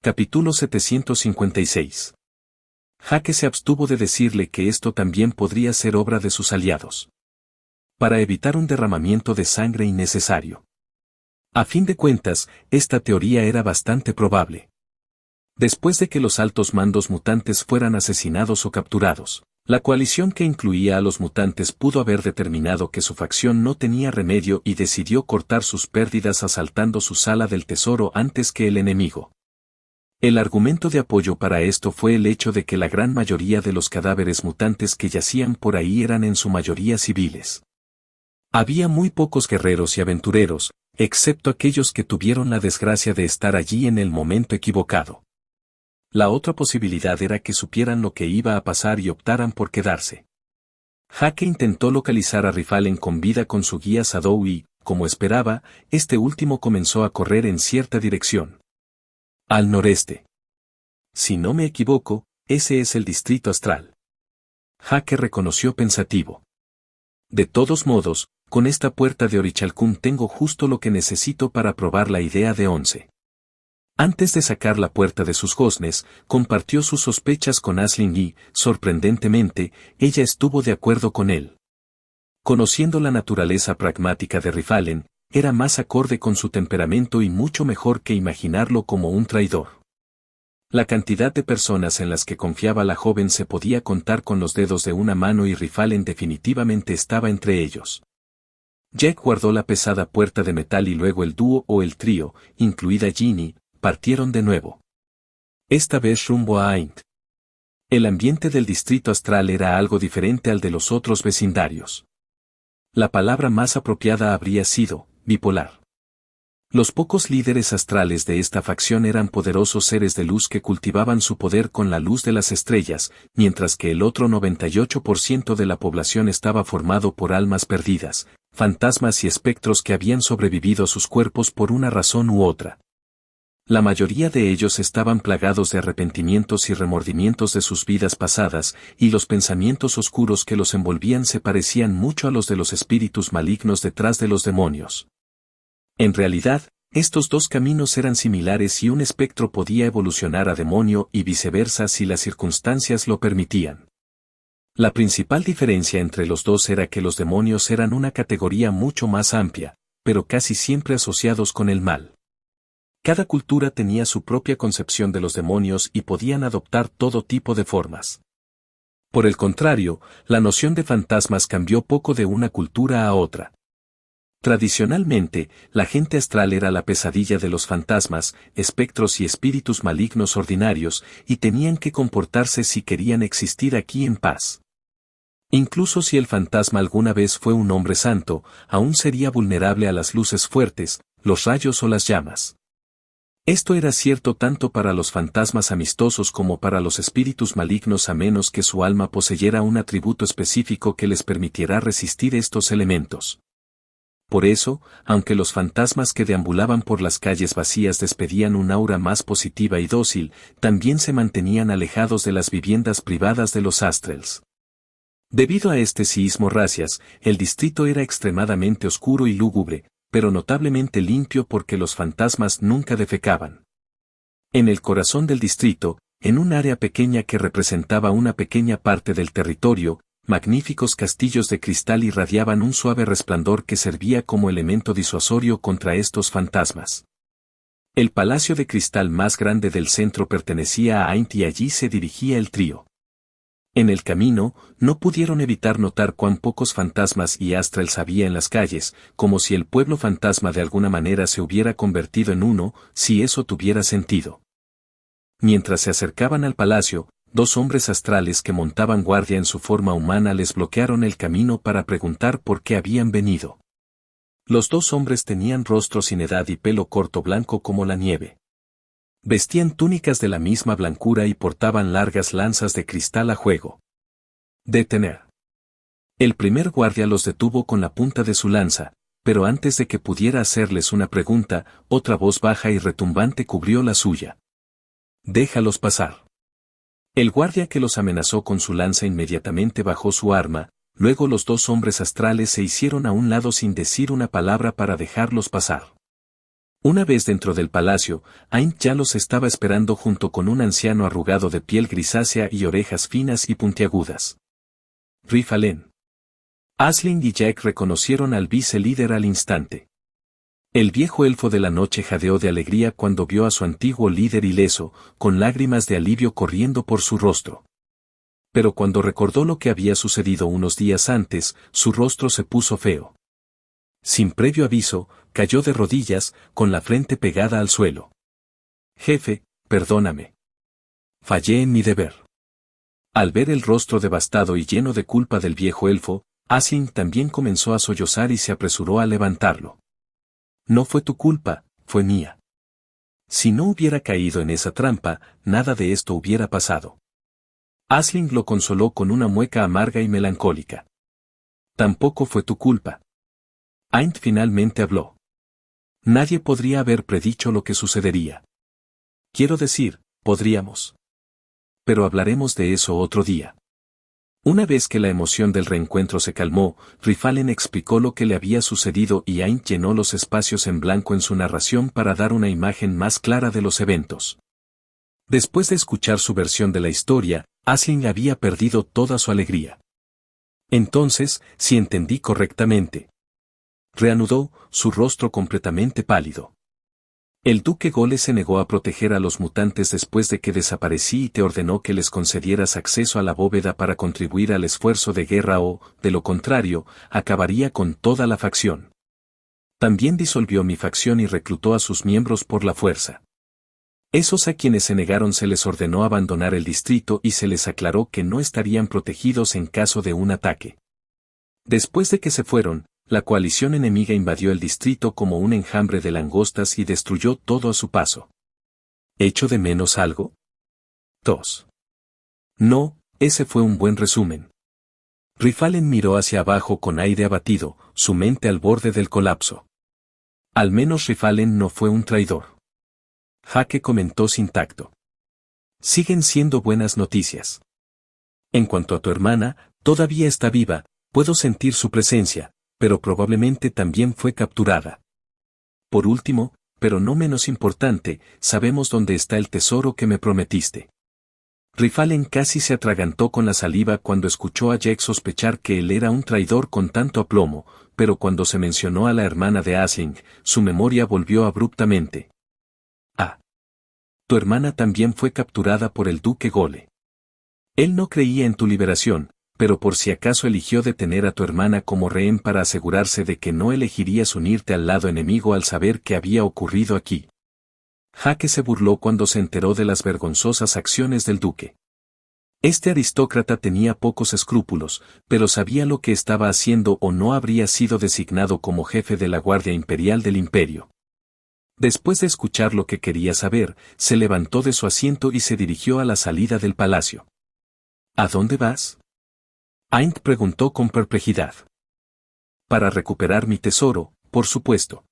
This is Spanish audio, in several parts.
Capítulo 756. Jake se abstuvo de decirle que esto también podría ser obra de sus aliados, para evitar un derramamiento de sangre innecesario. A fin de cuentas, esta teoría era bastante probable. Después de que los altos mandos mutantes fueran asesinados o capturados, la coalición que incluía a los mutantes pudo haber determinado que su facción no tenía remedio y decidió cortar sus pérdidas asaltando su sala del tesoro antes que el enemigo. El argumento de apoyo para esto fue el hecho de que la gran mayoría de los cadáveres mutantes que yacían por ahí eran en su mayoría civiles. Había muy pocos guerreros y aventureros, excepto aquellos que tuvieron la desgracia de estar allí en el momento equivocado. La otra posibilidad era que supieran lo que iba a pasar y optaran por quedarse. Jake intentó localizar a Rifalen con vida con su guía Shadow y, como esperaba, este último comenzó a correr en cierta dirección. Al noreste. Si no me equivoco, ese es el distrito astral. Jake reconoció pensativo. De todos modos, con esta puerta de Orichalcum tengo justo lo que necesito para probar la idea de Once. Antes de sacar la puerta de sus goznes, compartió sus sospechas con Aisling y, sorprendentemente, ella estuvo de acuerdo con él. Conociendo la naturaleza pragmática de Rifalen, era más acorde con su temperamento y mucho mejor que imaginarlo como un traidor. La cantidad de personas en las que confiaba la joven se podía contar con los dedos de una mano y Rifalen definitivamente estaba entre ellos. Jack guardó la pesada puerta de metal y luego el dúo o el trío, incluida Ginny, partieron de nuevo. Esta vez rumbo a Aint. El ambiente del distrito astral era algo diferente al de los otros vecindarios. La palabra más apropiada habría sido, bipolar. Los pocos líderes astrales de esta facción eran poderosos seres de luz que cultivaban su poder con la luz de las estrellas, mientras que el otro 98% de la población estaba formado por almas perdidas, fantasmas y espectros que habían sobrevivido a sus cuerpos por una razón u otra. La mayoría de ellos estaban plagados de arrepentimientos y remordimientos de sus vidas pasadas, y los pensamientos oscuros que los envolvían se parecían mucho a los de los espíritus malignos detrás de los demonios. En realidad, estos dos caminos eran similares y un espectro podía evolucionar a demonio y viceversa si las circunstancias lo permitían. La principal diferencia entre los dos era que los demonios eran una categoría mucho más amplia, pero casi siempre asociados con el mal. Cada cultura tenía su propia concepción de los demonios y podían adoptar todo tipo de formas. Por el contrario, la noción de fantasmas cambió poco de una cultura a otra. Tradicionalmente, la gente astral era la pesadilla de los fantasmas, espectros y espíritus malignos ordinarios, y tenían que comportarse si querían existir aquí en paz. Incluso si el fantasma alguna vez fue un hombre santo, aún sería vulnerable a las luces fuertes, los rayos o las llamas. Esto era cierto tanto para los fantasmas amistosos como para los espíritus malignos a menos que su alma poseyera un atributo específico que les permitiera resistir estos elementos. Por eso, aunque los fantasmas que deambulaban por las calles vacías despedían un aura más positiva y dócil, también se mantenían alejados de las viviendas privadas de los Astrals. Debido a este sismo racias, el distrito era extremadamente oscuro y lúgubre, pero notablemente limpio porque los fantasmas nunca defecaban. En el corazón del distrito, en un área pequeña que representaba una pequeña parte del territorio, magníficos castillos de cristal irradiaban un suave resplandor que servía como elemento disuasorio contra estos fantasmas. El palacio de cristal más grande del centro pertenecía a Aint y allí se dirigía el trío. En el camino, no pudieron evitar notar cuán pocos fantasmas y astrals había en las calles, como si el pueblo fantasma de alguna manera se hubiera convertido en uno, si eso tuviera sentido. Mientras se acercaban al palacio, dos hombres astrales que montaban guardia en su forma humana les bloquearon el camino para preguntar por qué habían venido. Los dos hombres tenían rostro sin edad y pelo corto blanco como la nieve. Vestían túnicas de la misma blancura y portaban largas lanzas de cristal a juego. Detener. El primer guardia los detuvo con la punta de su lanza, pero antes de que pudiera hacerles una pregunta, otra voz baja y retumbante cubrió la suya. Déjalos pasar. El guardia que los amenazó con su lanza inmediatamente bajó su arma, luego los dos hombres astrales se hicieron a un lado sin decir una palabra para dejarlos pasar. Una vez dentro del palacio, Aint ya los estaba esperando junto con un anciano arrugado de piel grisácea y orejas finas y puntiagudas. Rifalen. Aisling y Jack reconocieron al vice-líder al instante. El viejo elfo de la noche jadeó de alegría cuando vio a su antiguo líder ileso, con lágrimas de alivio corriendo por su rostro. Pero cuando recordó lo que había sucedido unos días antes, su rostro se puso feo. Sin previo aviso, cayó de rodillas, con la frente pegada al suelo. Jefe, perdóname. Fallé en mi deber. Al ver el rostro devastado y lleno de culpa del viejo elfo, Aisling también comenzó a sollozar y se apresuró a levantarlo. No fue tu culpa, fue mía. Si no hubiera caído en esa trampa, nada de esto hubiera pasado. Aisling lo consoló con una mueca amarga y melancólica. Tampoco fue tu culpa. Aint finalmente habló. Nadie podría haber predicho lo que sucedería. Quiero decir, podríamos. Pero hablaremos de eso otro día. Una vez que la emoción del reencuentro se calmó, Rifalen explicó lo que le había sucedido y Aint llenó los espacios en blanco en su narración para dar una imagen más clara de los eventos. Después de escuchar su versión de la historia, Aisling había perdido toda su alegría. Entonces, si entendí correctamente. Reanudó, su rostro completamente pálido. El duque Gole se negó a proteger a los mutantes después de que desaparecí y te ordenó que les concedieras acceso a la bóveda para contribuir al esfuerzo de guerra o, de lo contrario, acabaría con toda la facción. También disolvió mi facción y reclutó a sus miembros por la fuerza. Esos a quienes se negaron se les ordenó abandonar el distrito y se les aclaró que no estarían protegidos en caso de un ataque. Después de que se fueron, la coalición enemiga invadió el distrito como un enjambre de langostas y destruyó todo a su paso. ¿Echo de menos algo? 2. No, ese fue un buen resumen. Rifalen miró hacia abajo con aire abatido, su mente al borde del colapso. Al menos Rifalen no fue un traidor. Hake comentó sin tacto. Siguen siendo buenas noticias. En cuanto a tu hermana, todavía está viva, puedo sentir su presencia, pero probablemente también fue capturada. Por último, pero no menos importante, sabemos dónde está el tesoro que me prometiste. Rifalen casi se atragantó con la saliva cuando escuchó a Jack sospechar que él era un traidor con tanto aplomo, pero cuando se mencionó a la hermana de Aisling, su memoria volvió abruptamente. Ah. Tu hermana también fue capturada por el duque Gole. Él no creía en tu liberación, pero por si acaso eligió detener a tu hermana como rehén para asegurarse de que no elegirías unirte al lado enemigo al saber qué había ocurrido aquí. Hake se burló cuando se enteró de las vergonzosas acciones del duque. Este aristócrata tenía pocos escrúpulos, pero sabía lo que estaba haciendo o no habría sido designado como jefe de la Guardia Imperial del Imperio. Después de escuchar lo que quería saber, se levantó de su asiento y se dirigió a la salida del palacio. ¿A dónde vas? Aint preguntó con perplejidad. Para recuperar mi tesoro, por supuesto.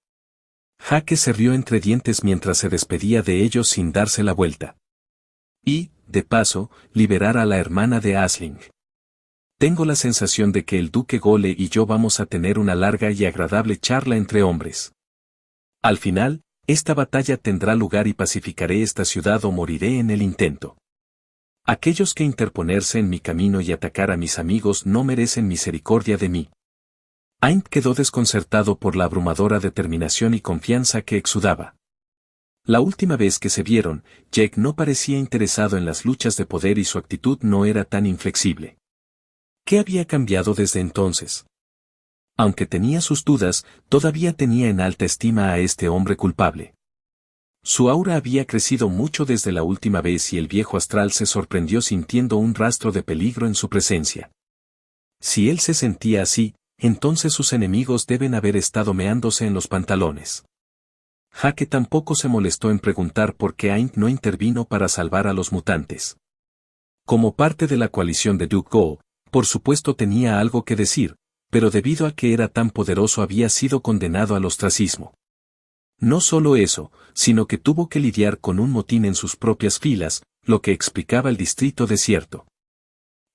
Hake se rió entre dientes mientras se despedía de ellos sin darse la vuelta. Y, de paso, liberar a la hermana de Aisling. Tengo la sensación de que el duque Gole y yo vamos a tener una larga y agradable charla entre hombres. Al final, esta batalla tendrá lugar y pacificaré esta ciudad o moriré en el intento. Aquellos que interponerse en mi camino y atacar a mis amigos no merecen misericordia de mí. Aint quedó desconcertado por la abrumadora determinación y confianza que exudaba. La última vez que se vieron, Jack no parecía interesado en las luchas de poder y su actitud no era tan inflexible. ¿Qué había cambiado desde entonces? Aunque tenía sus dudas, todavía tenía en alta estima a este hombre culpable. Su aura había crecido mucho desde la última vez y el viejo astral se sorprendió sintiendo un rastro de peligro en su presencia. Si él se sentía así, entonces sus enemigos deben haber estado meándose en los pantalones. Hake tampoco se molestó en preguntar por qué Aint no intervino para salvar a los mutantes. Como parte de la coalición de Duke Go, por supuesto tenía algo que decir, pero debido a que era tan poderoso había sido condenado al ostracismo. No solo eso, sino que tuvo que lidiar con un motín en sus propias filas, lo que explicaba el distrito desierto.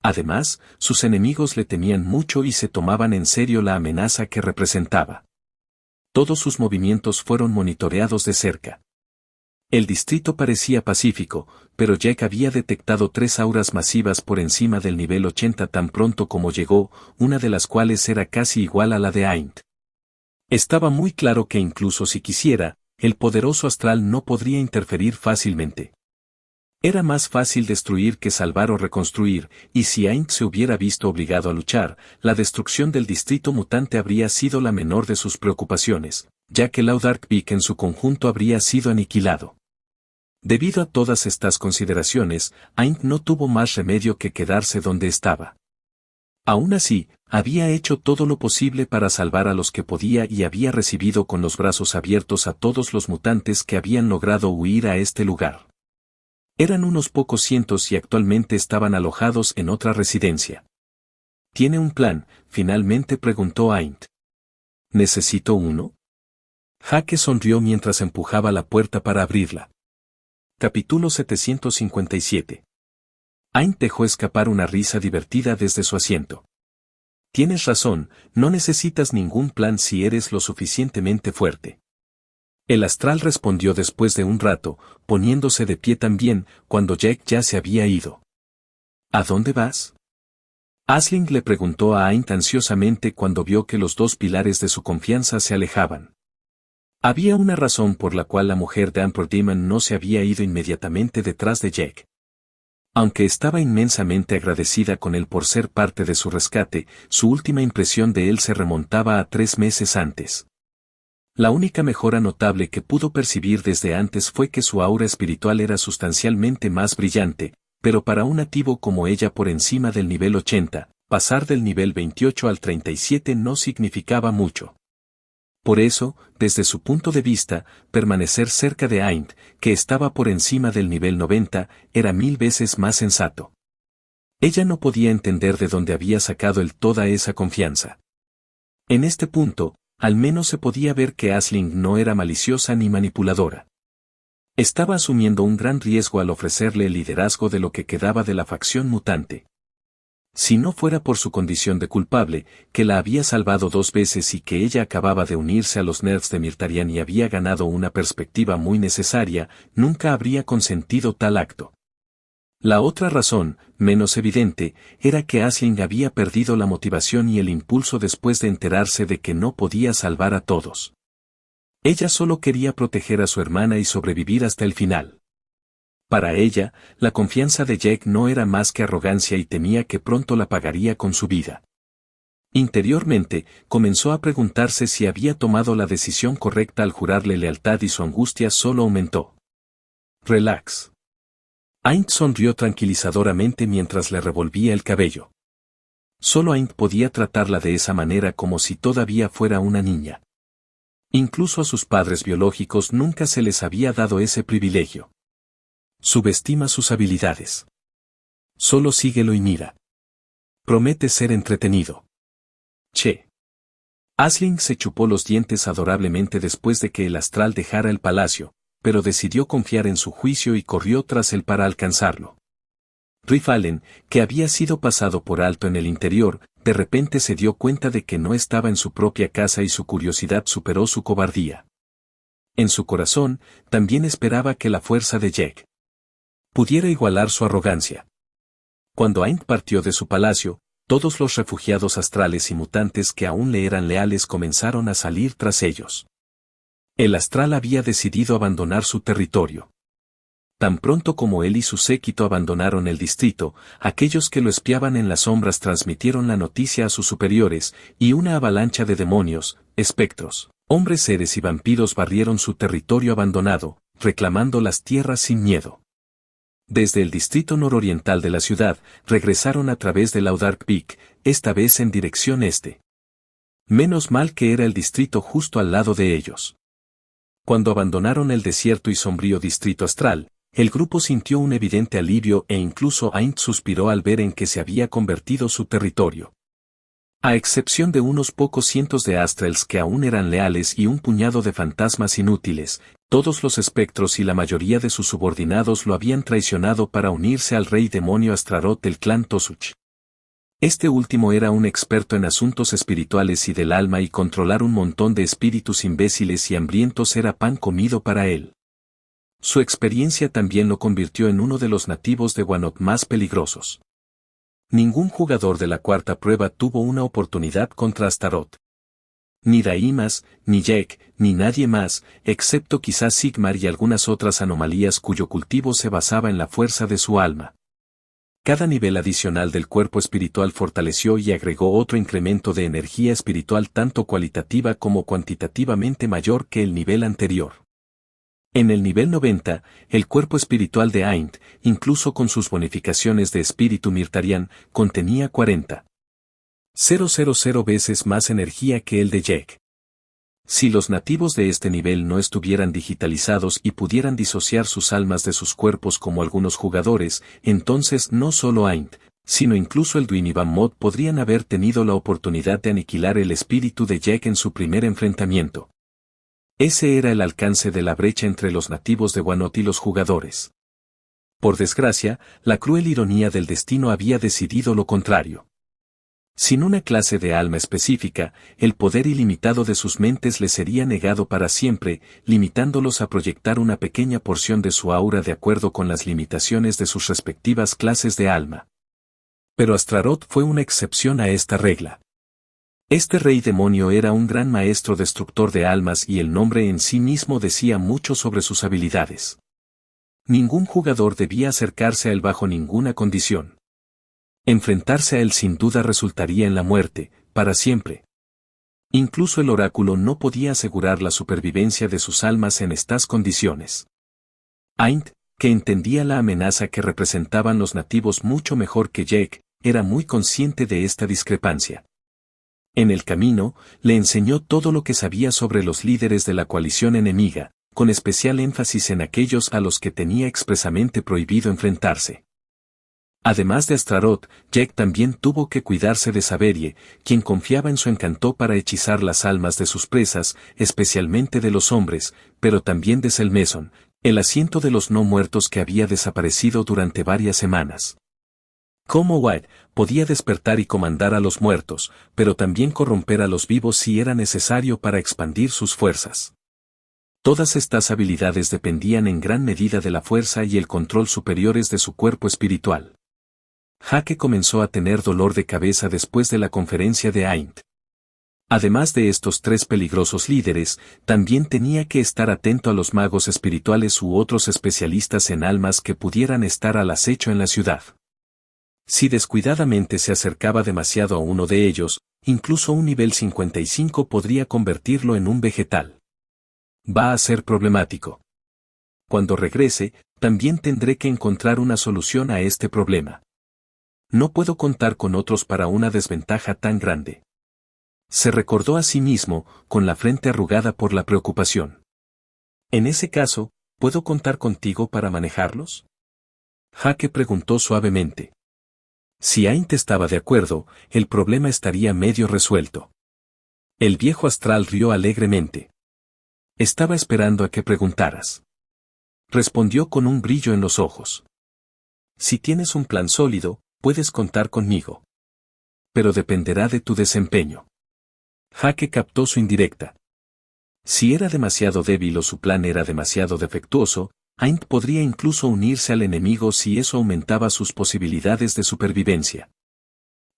Además, sus enemigos le temían mucho y se tomaban en serio la amenaza que representaba. Todos sus movimientos fueron monitoreados de cerca. El distrito parecía pacífico, pero Jack había detectado 3 auras masivas por encima del nivel 80 tan pronto como llegó, una de las cuales era casi igual a la de Ain't. Estaba muy claro que incluso si quisiera, el poderoso astral no podría interferir fácilmente. Era más fácil destruir que salvar o reconstruir, y si Ain't se hubiera visto obligado a luchar, la destrucción del distrito mutante habría sido la menor de sus preocupaciones, ya que Laudark Peak en su conjunto habría sido aniquilado. Debido a todas estas consideraciones, Ain't no tuvo más remedio que quedarse donde estaba. Aún así, había hecho todo lo posible para salvar a los que podía y había recibido con los brazos abiertos a todos los mutantes que habían logrado huir a este lugar. Eran unos pocos cientos y actualmente estaban alojados en otra residencia. ¿Tiene un plan?, finalmente preguntó Ain't. ¿Necesito uno? Jake sonrió mientras empujaba la puerta para abrirla. Capítulo 757. Ain't dejó escapar una risa divertida desde su asiento. Tienes razón, no necesitas ningún plan si eres lo suficientemente fuerte. El astral respondió después de un rato, poniéndose de pie también, cuando Jack ya se había ido. ¿A dónde vas? Aisling le preguntó a Ain't ansiosamente cuando vio que los 2 pilares de su confianza se alejaban. Había una razón por la cual la mujer de Emperor Demon no se había ido inmediatamente detrás de Jack. Aunque estaba inmensamente agradecida con él por ser parte de su rescate, su última impresión de él se remontaba a 3 meses antes. La única mejora notable que pudo percibir desde antes fue que su aura espiritual era sustancialmente más brillante, pero para un nativo como ella por encima del nivel 80, pasar del nivel 28 al 37 no significaba mucho. Por eso, desde su punto de vista, permanecer cerca de Ain't, que estaba por encima del nivel 90, era 1000 veces más sensato. Ella no podía entender de dónde había sacado él toda esa confianza. En este punto, al menos se podía ver que Aisling no era maliciosa ni manipuladora. Estaba asumiendo un gran riesgo al ofrecerle el liderazgo de lo que quedaba de la facción mutante. Si no fuera por su condición de culpable, que la había salvado 2 veces y que ella acababa de unirse a los nerds de Mirtarian y había ganado una perspectiva muy necesaria, nunca habría consentido tal acto. La otra razón, menos evidente, era que Aisling había perdido la motivación y el impulso después de enterarse de que no podía salvar a todos. Ella solo quería proteger a su hermana y sobrevivir hasta el final. Para ella, la confianza de Jack no era más que arrogancia y temía que pronto la pagaría con su vida. Interiormente, comenzó a preguntarse si había tomado la decisión correcta al jurarle lealtad y su angustia solo aumentó. Relax. Ain't sonrió tranquilizadoramente mientras le revolvía el cabello. Solo Ain't podía tratarla de esa manera como si todavía fuera una niña. Incluso a sus padres biológicos nunca se les había dado ese privilegio. Subestima sus habilidades. Solo síguelo y mira. Promete ser entretenido. Che. Aisling se chupó los dientes adorablemente después de que el astral dejara el palacio, pero decidió confiar en su juicio y corrió tras él para alcanzarlo. Riff Allen, que había sido pasado por alto en el interior, de repente se dio cuenta de que no estaba en su propia casa y su curiosidad superó su cobardía. En su corazón, también esperaba que la fuerza de Jack pudiera igualar su arrogancia. Cuando Ain't partió de su palacio, todos los refugiados astrales y mutantes que aún le eran leales comenzaron a salir tras ellos. El astral había decidido abandonar su territorio. Tan pronto como él y su séquito abandonaron el distrito, aquellos que lo espiaban en las sombras transmitieron la noticia a sus superiores, y una avalancha de demonios, espectros, hombres seres y vampiros barrieron su territorio abandonado, reclamando las tierras sin miedo. Desde el distrito nororiental de la ciudad, regresaron a través de Laudark Peak, esta vez en dirección este. Menos mal que era el distrito justo al lado de ellos. Cuando abandonaron el desierto y sombrío distrito astral, el grupo sintió un evidente alivio e incluso Ain't suspiró al ver en que se había convertido su territorio. A excepción de unos pocos cientos de Astrals que aún eran leales y un puñado de fantasmas inútiles, todos los espectros y la mayoría de sus subordinados lo habían traicionado para unirse al rey demonio Astaroth del clan Tosuch. Este último era un experto en asuntos espirituales y del alma y controlar un montón de espíritus imbéciles y hambrientos era pan comido para él. Su experiencia también lo convirtió en uno de los nativos de Wanock más peligrosos. Ningún jugador de la cuarta prueba tuvo una oportunidad contra Astaroth. Ni Daimas, ni Jake, ni nadie más, excepto quizás Sigmar y algunas otras anomalías cuyo cultivo se basaba en la fuerza de su alma. Cada nivel adicional del cuerpo espiritual fortaleció y agregó otro incremento de energía espiritual tanto cualitativa como cuantitativamente mayor que el nivel anterior. En el nivel 90, el cuerpo espiritual de Aind, incluso con sus bonificaciones de espíritu Mirtarian, contenía 40,000 veces más energía que el de Jake. Si los nativos de este nivel no estuvieran digitalizados y pudieran disociar sus almas de sus cuerpos como algunos jugadores, entonces no solo Aind, sino incluso el Duiniban Mod podrían haber tenido la oportunidad de aniquilar el espíritu de Jake en su primer enfrentamiento. Ese era el alcance de la brecha entre los nativos de Wanock y los jugadores. Por desgracia, la cruel ironía del destino había decidido lo contrario. Sin una clase de alma específica, el poder ilimitado de sus mentes les sería negado para siempre, limitándolos a proyectar una pequeña porción de su aura de acuerdo con las limitaciones de sus respectivas clases de alma. Pero Astaroth fue una excepción a esta regla. Este rey demonio era un gran maestro destructor de almas y el nombre en sí mismo decía mucho sobre sus habilidades. Ningún jugador debía acercarse a él bajo ninguna condición. Enfrentarse a él sin duda resultaría en la muerte, para siempre. Incluso el oráculo no podía asegurar la supervivencia de sus almas en estas condiciones. Aind, que entendía la amenaza que representaban los nativos mucho mejor que Jake, era muy consciente de esta discrepancia. En el camino, le enseñó todo lo que sabía sobre los líderes de la coalición enemiga, con especial énfasis en aquellos a los que tenía expresamente prohibido enfrentarse. Además de Astaroth, Jake también tuvo que cuidarse de Saberie, quien confiaba en su encanto para hechizar las almas de sus presas, especialmente de los hombres, pero también de Selmeson, el asiento de los no muertos que había desaparecido durante varias semanas. Como White, podía despertar y comandar a los muertos, pero también corromper a los vivos si era necesario para expandir sus fuerzas. Todas estas habilidades dependían en gran medida de la fuerza y el control superiores de su cuerpo espiritual. Jake comenzó a tener dolor de cabeza después de la conferencia de Aind. Además de estos tres peligrosos líderes, también tenía que estar atento a los magos espirituales u otros especialistas en almas que pudieran estar al acecho en la ciudad. Si descuidadamente se acercaba demasiado a uno de ellos, incluso un nivel 55 podría convertirlo en un vegetal. Va a ser problemático. Cuando regrese, también tendré que encontrar una solución a este problema. No puedo contar con otros para una desventaja tan grande. Se recordó a sí mismo, con la frente arrugada por la preocupación. En ese caso, ¿puedo contar contigo para manejarlos? Jake preguntó suavemente. Si Aind estaba de acuerdo, el problema estaría medio resuelto. El viejo astral rió alegremente. Estaba esperando a que preguntaras. Respondió con un brillo en los ojos. Si tienes un plan sólido, puedes contar conmigo. Pero dependerá de tu desempeño. Jake captó su indirecta. Si era demasiado débil o su plan era demasiado defectuoso, Aind podría incluso unirse al enemigo si eso aumentaba sus posibilidades de supervivencia.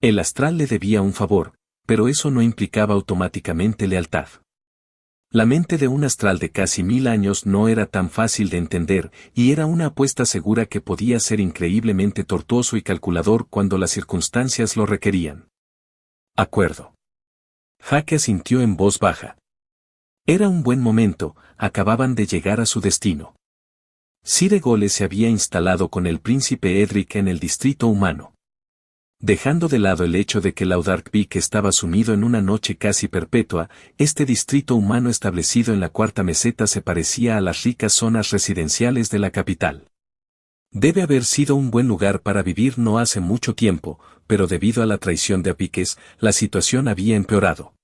El astral le debía un favor, pero eso no implicaba automáticamente lealtad. La mente de un astral de casi 1000 años no era tan fácil de entender, y era una apuesta segura que podía ser increíblemente tortuoso y calculador cuando las circunstancias lo requerían. Acuerdo. Jake asintió en voz baja. Era un buen momento, acababan de llegar a su destino. Sir Egole se había instalado con el príncipe Edric en el distrito humano. Dejando de lado el hecho de que Laudarkvik estaba sumido en una noche casi perpetua, este distrito humano establecido en la cuarta meseta se parecía a las ricas zonas residenciales de la capital. Debe haber sido un buen lugar para vivir no hace mucho tiempo, pero debido a la traición de Apiques, la situación había empeorado.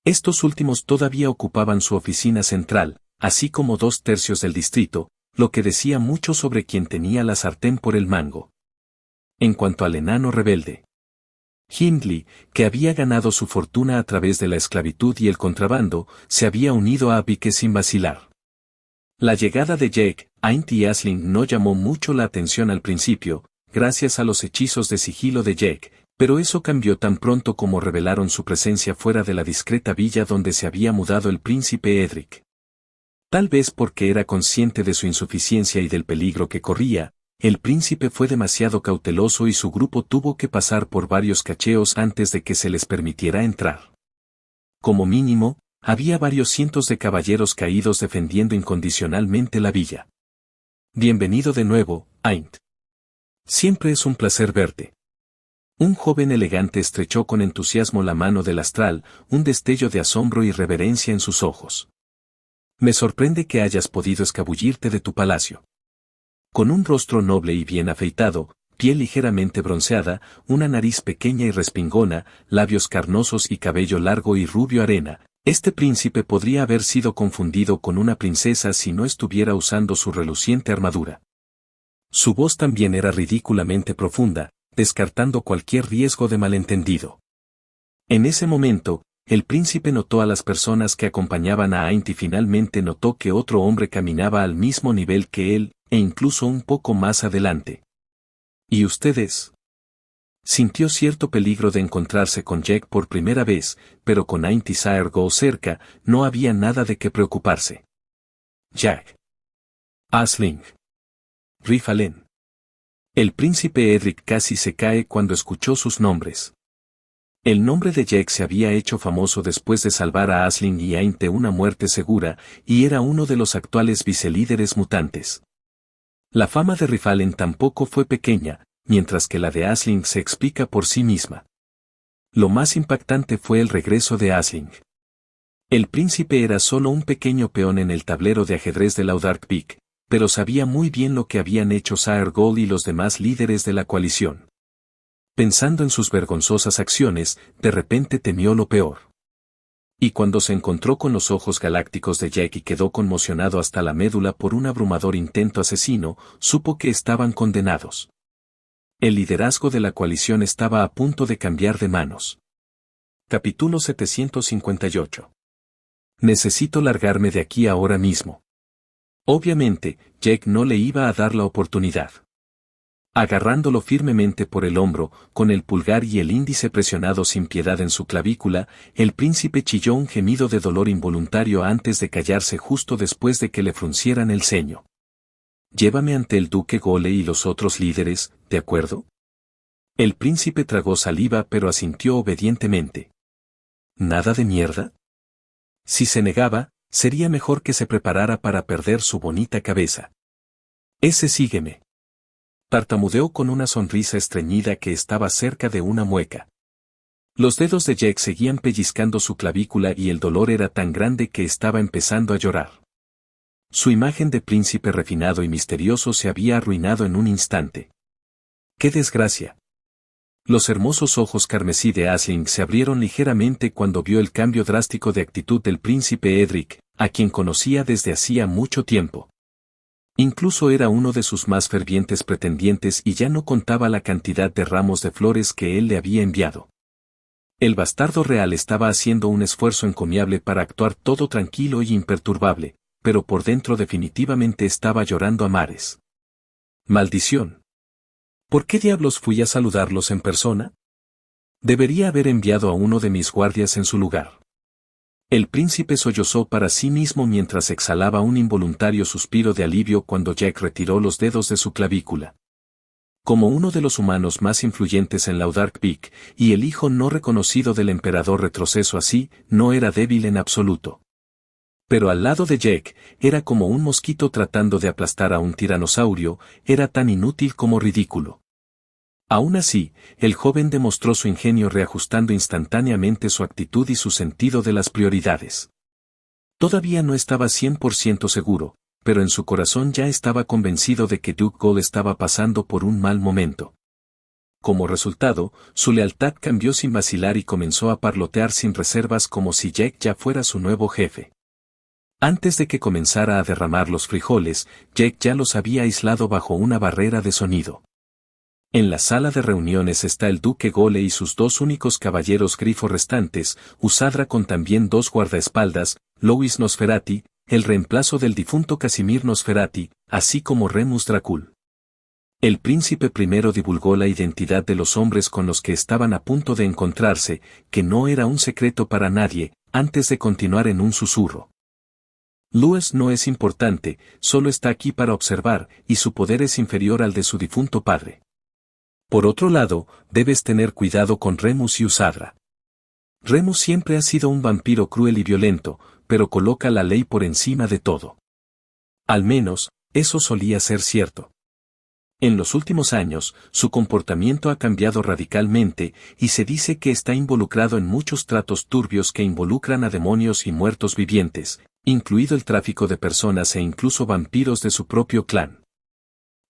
Estos últimos todavía ocupaban su oficina central, así como 2/3 del distrito, lo que decía mucho sobre quien tenía la sartén por el mango. En cuanto al enano rebelde, Hindley, que había ganado su fortuna a través de la esclavitud y el contrabando, se había unido a Abike sin vacilar. La llegada de Jake, Aint y Aisling no llamó mucho la atención al principio, gracias a los hechizos de sigilo de Jake, pero eso cambió tan pronto como revelaron su presencia fuera de la discreta villa donde se había mudado el príncipe Edric. Tal vez porque era consciente de su insuficiencia y del peligro que corría, el príncipe fue demasiado cauteloso y su grupo tuvo que pasar por varios cacheos antes de que se les permitiera entrar. Como mínimo, había varios cientos de caballeros caídos defendiendo incondicionalmente la villa. Bienvenido de nuevo, Aint. Siempre es un placer verte. Un joven elegante estrechó con entusiasmo la mano del astral, un destello de asombro y reverencia en sus ojos. Me sorprende que hayas podido escabullirte de tu palacio. Con un rostro noble y bien afeitado, piel ligeramente bronceada, una nariz pequeña y respingona, labios carnosos y cabello largo y rubio arena, este príncipe podría haber sido confundido con una princesa si no estuviera usando su reluciente armadura. Su voz también era ridículamente profunda, descartando cualquier riesgo de malentendido. En ese momento, el príncipe notó a las personas que acompañaban a Aint y finalmente notó que otro hombre caminaba al mismo nivel que él, e incluso un poco más adelante. ¿Y ustedes? Sintió cierto peligro de encontrarse con Jake por primera vez, pero con Aint y Saergo cerca, no había nada de qué preocuparse. Jack. Aisling. Rifalen. El príncipe Edric casi se cae cuando escuchó sus nombres. El nombre de Jake se había hecho famoso después de salvar a Aisling y Aint de una muerte segura, y era uno de los actuales vicelíderes mutantes. La fama de Rifalen tampoco fue pequeña, mientras que la de Aisling se explica por sí misma. Lo más impactante fue el regreso de Aisling. El príncipe era solo un pequeño peón en el tablero de ajedrez de Laudark Peak, pero sabía muy bien lo que habían hecho Saergol y los demás líderes de la coalición. Pensando en sus vergonzosas acciones, de repente temió lo peor. Y cuando se encontró con los ojos galácticos de Jake y quedó conmocionado hasta la médula por un abrumador intento asesino, supo que estaban condenados. El liderazgo de la coalición estaba a punto de cambiar de manos. Capítulo 758. Necesito largarme de aquí ahora mismo. Obviamente, Jake no le iba a dar la oportunidad. Agarrándolo firmemente por el hombro, con el pulgar y el índice presionados sin piedad en su clavícula, el príncipe chilló un gemido de dolor involuntario antes de callarse justo después de que le fruncieran el ceño. Llévame ante el duque Gole y los otros líderes, ¿de acuerdo? El príncipe tragó saliva pero asintió obedientemente. ¿Nada de mierda? Si se negaba, sería mejor que se preparara para perder su bonita cabeza. Sígueme. Tartamudeó con una sonrisa estreñida que estaba cerca de una mueca. Los dedos de Jake seguían pellizcando su clavícula y el dolor era tan grande que estaba empezando a llorar. Su imagen de príncipe refinado y misterioso se había arruinado en un instante. ¡Qué desgracia! Los hermosos ojos carmesí de Aisling se abrieron ligeramente cuando vio el cambio drástico de actitud del príncipe Edric, a quien conocía desde hacía mucho tiempo. Incluso era uno de sus más fervientes pretendientes y ya no contaba la cantidad de ramos de flores que él le había enviado. El bastardo real estaba haciendo un esfuerzo encomiable para actuar todo tranquilo y imperturbable, pero por dentro definitivamente estaba llorando a mares. ¡Maldición! ¿Por qué diablos fui a saludarlos en persona? Debería haber enviado a uno de mis guardias en su lugar. El príncipe sollozó para sí mismo mientras exhalaba un involuntario suspiro de alivio cuando Jack retiró los dedos de su clavícula. Como uno de los humanos más influyentes en Laudark Peak, y el hijo no reconocido del emperador retroceso así, no era débil en absoluto. Pero al lado de Jack, era como un mosquito tratando de aplastar a un tiranosaurio, era tan inútil como ridículo. Aún así, el joven demostró su ingenio reajustando instantáneamente su actitud y su sentido de las prioridades. Todavía no estaba 100% seguro, pero en su corazón ya estaba convencido de que Duke Gol estaba pasando por un mal momento. Como resultado, su lealtad cambió sin vacilar y comenzó a parlotear sin reservas como si Jack ya fuera su nuevo jefe. Antes de que comenzara a derramar los frijoles, Jack ya los había aislado bajo una barrera de sonido. En la sala de reuniones está el duque Gole y sus dos únicos caballeros grifo restantes, Usadra con también dos guardaespaldas, Louis Nosferati, el reemplazo del difunto Casimir Nosferati, así como Remus Dracul. El príncipe primero divulgó la identidad de los hombres con los que estaban a punto de encontrarse, que no era un secreto para nadie, antes de continuar en un susurro. Louis no es importante, solo está aquí para observar, y su poder es inferior al de su difunto padre. Por otro lado, debes tener cuidado con Remus y Usadra. Remus siempre ha sido un vampiro cruel y violento, pero coloca la ley por encima de todo. Al menos, eso solía ser cierto. En los últimos años, su comportamiento ha cambiado radicalmente, y se dice que está involucrado en muchos tratos turbios que involucran a demonios y muertos vivientes, incluido el tráfico de personas e incluso vampiros de su propio clan.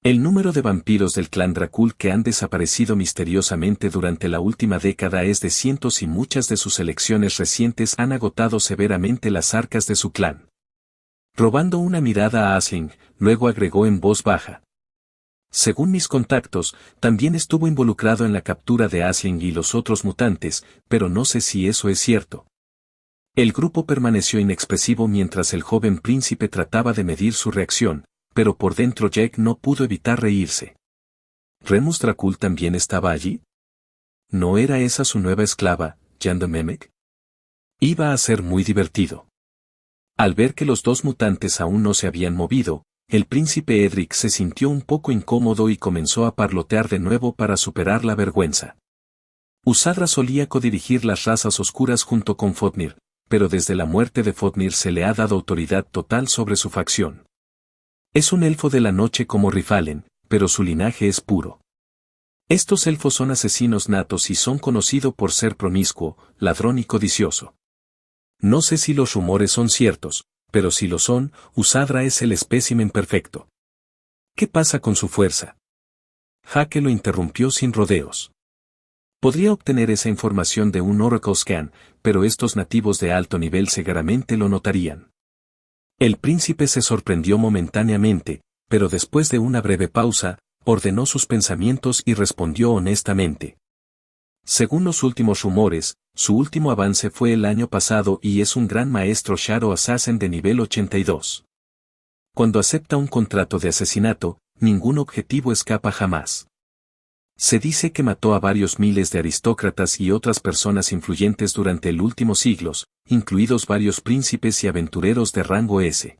El número de vampiros del clan Dracul que han desaparecido misteriosamente durante la última década es de cientos y muchas de sus elecciones recientes han agotado severamente las arcas de su clan. Robando una mirada a Aisling, luego agregó en voz baja. Según mis contactos, también estuvo involucrado en la captura de Aisling y los otros mutantes, pero no sé si eso es cierto. El grupo permaneció inexpresivo mientras el joven príncipe trataba de medir su reacción, pero por dentro Jack no pudo evitar reírse. ¿Remus Dracul también estaba allí? ¿No era esa su nueva esclava, Jan de Memek? Iba a ser muy divertido. Al ver que los dos mutantes aún no se habían movido, el príncipe Edric se sintió un poco incómodo y comenzó a parlotear de nuevo para superar la vergüenza. Usadra solía codirigir las razas oscuras junto con Fafnir, pero desde la muerte de Fafnir se le ha dado autoridad total sobre su facción. Es un elfo de la noche como Rifalen, pero su linaje es puro. Estos elfos son asesinos natos y son conocidos por ser promiscuo, ladrón y codicioso. No sé si los rumores son ciertos, pero si lo son, Usadra es el espécimen perfecto. ¿Qué pasa con su fuerza? Jake lo interrumpió sin rodeos. Podría obtener esa información de un Oracle Scan, pero estos nativos de alto nivel seguramente lo notarían. El príncipe se sorprendió momentáneamente, pero después de una breve pausa, ordenó sus pensamientos y respondió honestamente. Según los últimos rumores, su último avance fue el año pasado y es un gran maestro Shadow Assassin de nivel 82. Cuando acepta un contrato de asesinato, ningún objetivo escapa jamás. Se dice que mató a varios miles de aristócratas y otras personas influyentes durante el último siglos, incluidos varios príncipes y aventureros de rango S.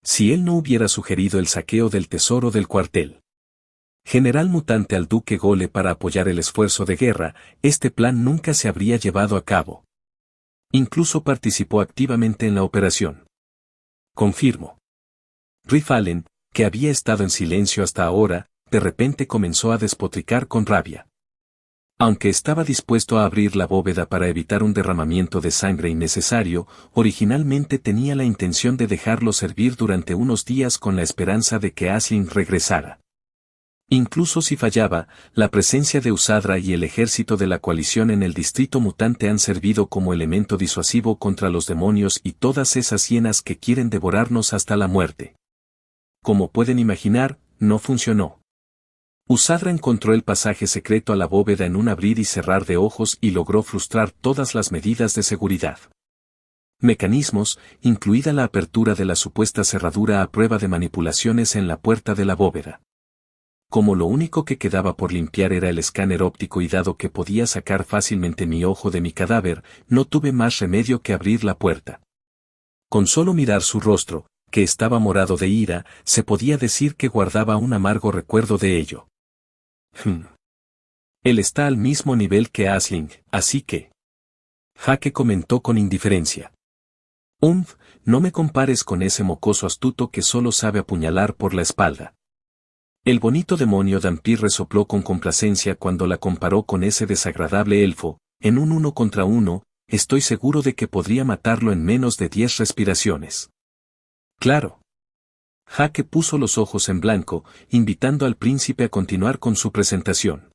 Si él no hubiera sugerido el saqueo del tesoro del cuartel general mutante al duque Gole para apoyar el esfuerzo de guerra, este plan nunca se habría llevado a cabo. Incluso participó activamente en la operación. Confirmo. Rifalen, que había estado en silencio hasta ahora, de repente comenzó a despotricar con rabia. Aunque estaba dispuesto a abrir la bóveda para evitar un derramamiento de sangre innecesario, originalmente tenía la intención de dejarlo servir durante unos días con la esperanza de que Aisling regresara. Incluso si fallaba, la presencia de Usadra y el ejército de la coalición en el distrito mutante han servido como elemento disuasivo contra los demonios y todas esas hienas que quieren devorarnos hasta la muerte. Como pueden imaginar, no funcionó. Usadra encontró el pasaje secreto a la bóveda en un abrir y cerrar de ojos y logró frustrar todas las medidas de seguridad. Mecanismos, incluida la apertura de la supuesta cerradura a prueba de manipulaciones en la puerta de la bóveda. Como lo único que quedaba por limpiar era el escáner óptico y dado que podía sacar fácilmente mi ojo de mi cadáver, no tuve más remedio que abrir la puerta. Con solo mirar su rostro, que estaba morado de ira, se podía decir que guardaba un amargo recuerdo de ello. Él está al mismo nivel que Aisling, así que... Jake comentó con indiferencia. No me compares con ese mocoso astuto que solo sabe apuñalar por la espalda. El bonito demonio Dampir resopló con complacencia cuando la comparó con ese desagradable elfo, en un 1 contra 1, estoy seguro de que podría matarlo en menos de 10 respiraciones. Claro. Jake puso los ojos en blanco, invitando al príncipe a continuar con su presentación.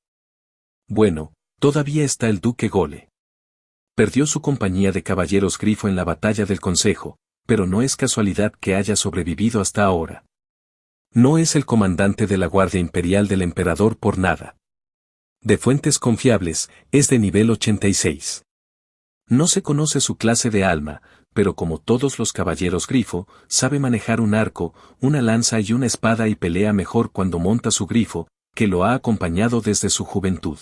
Bueno, todavía está el duque Gole. Perdió su compañía de caballeros grifo en la batalla del Consejo, pero no es casualidad que haya sobrevivido hasta ahora. No es el comandante de la Guardia Imperial del Emperador por nada. De fuentes confiables, es de nivel 86. No se conoce su clase de alma, pero como todos los caballeros grifo, sabe manejar un arco, una lanza y una espada y pelea mejor cuando monta su grifo, que lo ha acompañado desde su juventud.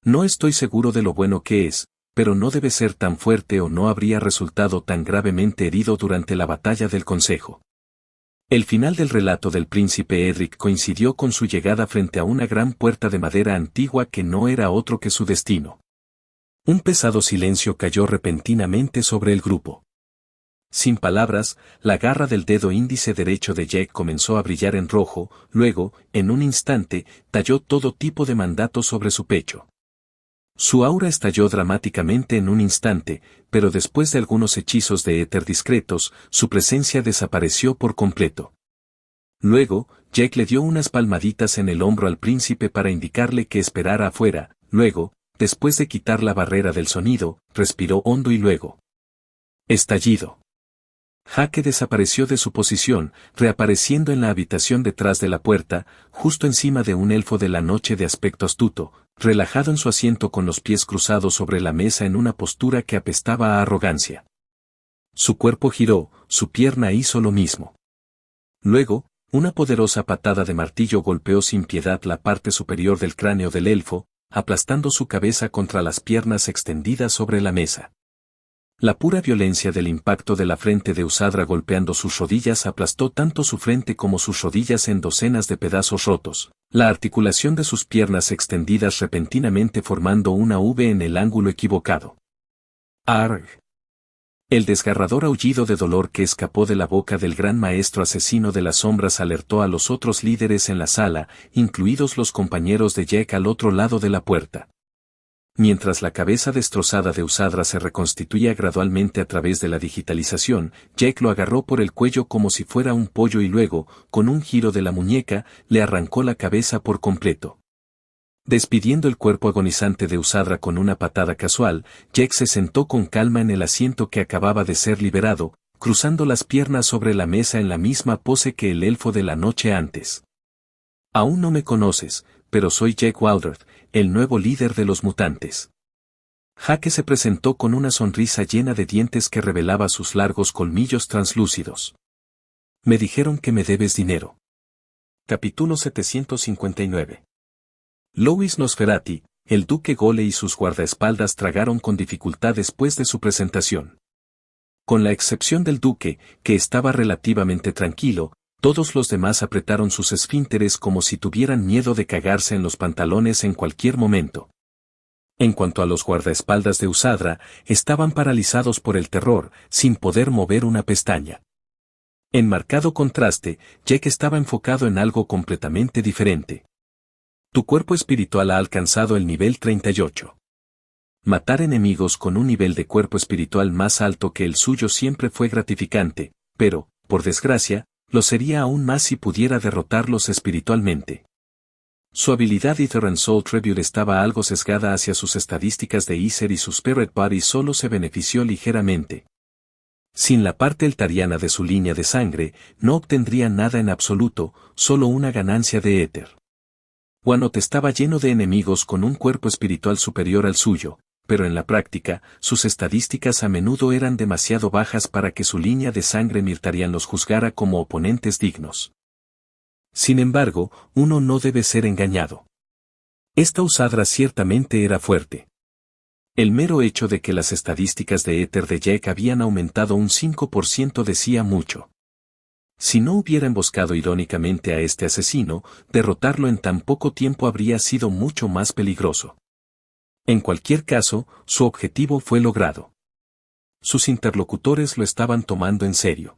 No estoy seguro de lo bueno que es, pero no debe ser tan fuerte o no habría resultado tan gravemente herido durante la batalla del Consejo. El final del relato del príncipe Edric coincidió con su llegada frente a una gran puerta de madera antigua que no era otro que su destino. Un pesado silencio cayó repentinamente sobre el grupo. Sin palabras, la garra del dedo índice derecho de Jack comenzó a brillar en rojo, luego, en un instante, talló todo tipo de mandatos sobre su pecho. Su aura estalló dramáticamente en un instante, pero después de algunos hechizos de éter discretos, su presencia desapareció por completo. Luego, Jack le dio unas palmaditas en el hombro al príncipe para indicarle que esperara afuera, luego, después de quitar la barrera del sonido, respiró hondo y luego. Estallido. Jaque desapareció de su posición, reapareciendo en la habitación detrás de la puerta, justo encima de un elfo de la noche de aspecto astuto, relajado en su asiento con los pies cruzados sobre la mesa en una postura que apestaba a arrogancia. Su cuerpo giró, su pierna hizo lo mismo. Luego, una poderosa patada de martillo golpeó sin piedad la parte superior del cráneo del elfo, aplastando su cabeza contra las piernas extendidas sobre la mesa. La pura violencia del impacto de la frente de Usadra golpeando sus rodillas aplastó tanto su frente como sus rodillas en docenas de pedazos rotos, la articulación de sus piernas extendidas repentinamente formando una V en el ángulo equivocado. ¡Arg! El desgarrador aullido de dolor que escapó de la boca del gran maestro asesino de las sombras alertó a los otros líderes en la sala, incluidos los compañeros de Jack al otro lado de la puerta. Mientras la cabeza destrozada de Usadra se reconstituía gradualmente a través de la digitalización, Jack lo agarró por el cuello como si fuera un pollo y luego, con un giro de la muñeca, le arrancó la cabeza por completo. Despidiendo el cuerpo agonizante de Usadra con una patada casual, Jack se sentó con calma en el asiento que acababa de ser liberado, cruzando las piernas sobre la mesa en la misma pose que el elfo de la noche antes. Aún no me conoces, pero soy Jack Waldreth, el nuevo líder de los mutantes. Jaque se presentó con una sonrisa llena de dientes que revelaba sus largos colmillos translúcidos. Me dijeron que me debes dinero. Capítulo 759. Louis Nosferati, el duque Gole y sus guardaespaldas tragaron con dificultad después de su presentación. Con la excepción del duque, que estaba relativamente tranquilo, todos los demás apretaron sus esfínteres como si tuvieran miedo de cagarse en los pantalones en cualquier momento. En cuanto a los guardaespaldas de Usadra, estaban paralizados por el terror, sin poder mover una pestaña. En marcado contraste, Jack estaba enfocado en algo completamente diferente. Tu cuerpo espiritual ha alcanzado el nivel 38. Matar enemigos con un nivel de cuerpo espiritual más alto que el suyo siempre fue gratificante, pero, por desgracia, lo sería aún más si pudiera derrotarlos espiritualmente. Su habilidad Ithran Soul Tribute estaba algo sesgada hacia sus estadísticas de Ether y su Spirit Body solo se benefició ligeramente. Sin la parte eltariana de su línea de sangre, no obtendría nada en absoluto, solo una ganancia de éter. Wanoth estaba lleno de enemigos con un cuerpo espiritual superior al suyo, pero en la práctica, sus estadísticas a menudo eran demasiado bajas para que su línea de sangre Mirtarian los juzgara como oponentes dignos. Sin embargo, uno no debe ser engañado. Esta Usadra ciertamente era fuerte. El mero hecho de que las estadísticas de éter de Jack habían aumentado un 5% decía mucho. Si no hubiera emboscado irónicamente a este asesino, derrotarlo en tan poco tiempo habría sido mucho más peligroso. En cualquier caso, su objetivo fue logrado. Sus interlocutores lo estaban tomando en serio.